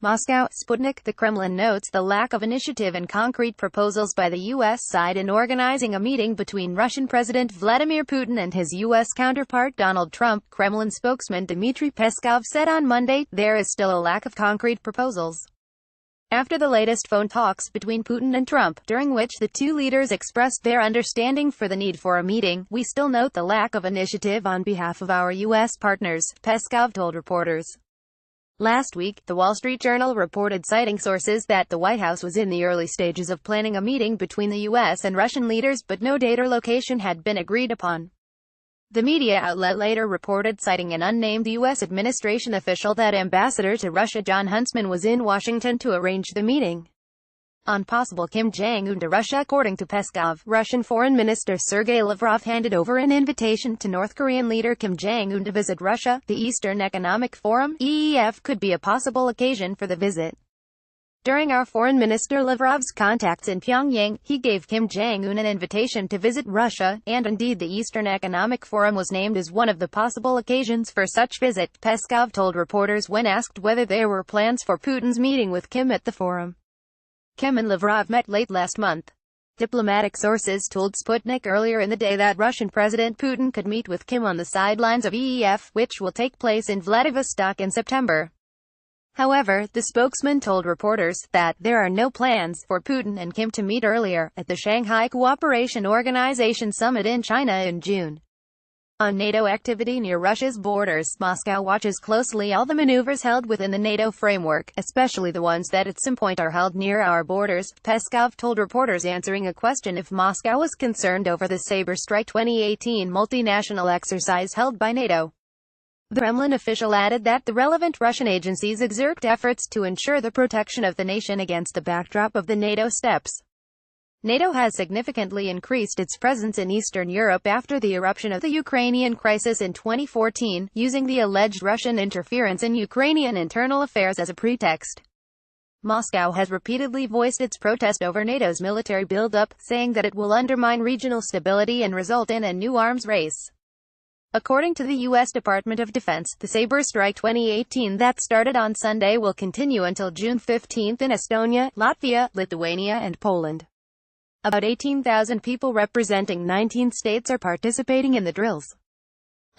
Moscow, Sputnik. The Kremlin notes the lack of initiative and concrete proposals by the U.S. side in organizing a meeting between Russian President Vladimir Putin and his U.S. counterpart Donald Trump. Kremlin spokesman Dmitry Peskov said on Monday, there is still a lack of concrete proposals. After the latest phone talks between Putin and Trump, during which the two leaders expressed their understanding for the need for a meeting, we still note the lack of initiative on behalf of our U.S. partners, Peskov told reporters. Last week, The Wall Street Journal reported, citing sources, that the White House was in the early stages of planning a meeting between the U.S. and Russian leaders, but no date or location had been agreed upon. The media outlet later reported, citing an unnamed U.S. administration official, that Ambassador to Russia Jon Huntsman was in Washington to arrange the meeting on possible Kim Jong-un to Russia. According to Peskov, Russian Foreign Minister Sergei Lavrov handed over an invitation to North Korean leader Kim Jong-un to visit Russia. The Eastern Economic Forum (EEF) could be a possible occasion for the visit. During our Foreign Minister Lavrov's contacts in Pyongyang, he gave Kim Jong-un an invitation to visit Russia, and indeed the Eastern Economic Forum was named as one of the possible occasions for such visit, Peskov told reporters when asked whether there were plans for Putin's meeting with Kim at the forum. Kim and Lavrov met late last month. Diplomatic sources told Sputnik earlier in the day that Russian President Putin could meet with Kim on the sidelines of EEF, which will take place in Vladivostok in September. However, the spokesman told reporters that there are no plans for Putin and Kim to meet earlier, at the Shanghai Cooperation Organization summit in China in June. On NATO activity near Russia's borders, Moscow watches closely all the maneuvers held within the NATO framework, especially the ones that at some point are held near our borders, Peskov told reporters, answering a question if Moscow was concerned over the Sabre Strike 2018 multinational exercise held by NATO. The Kremlin official added that the relevant Russian agencies exert efforts to ensure the protection of the nation against the backdrop of the NATO steps. NATO has significantly increased its presence in Eastern Europe after the eruption of the Ukrainian crisis in 2014, using the alleged Russian interference in Ukrainian internal affairs as a pretext. Moscow has repeatedly voiced its protest over NATO's military buildup, saying that it will undermine regional stability and result in a new arms race. According to the U.S. Department of Defense, the Sabre Strike 2018 that started on Sunday will continue until June 15 in Estonia, Latvia, Lithuania and Poland. About 18,000 people representing 19 states are participating in the drills.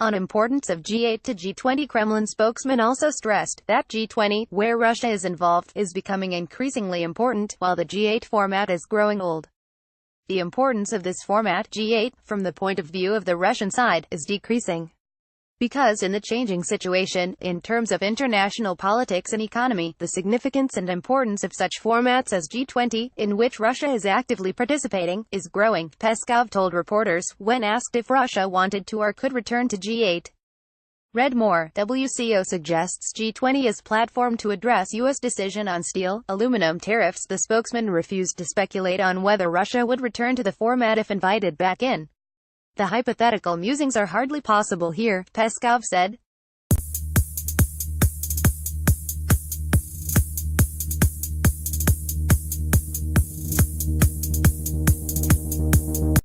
On importance of G8 to G20, Kremlin spokesman also stressed that G20, where Russia is involved, is becoming increasingly important, while the G8 format is growing old. The importance of this format, G8, from the point of view of the Russian side, is decreasing. Because in the changing situation, in terms of international politics and economy, the significance and importance of such formats as G20, in which Russia is actively participating, is growing, Peskov told reporters, when asked if Russia wanted to or could return to G8. Read more. WCO suggests G20 as platform to address U.S. decision on steel, aluminum tariffs. The spokesman refused to speculate on whether Russia would return to the format if invited back in. The hypothetical musings are hardly possible here, Peskov said.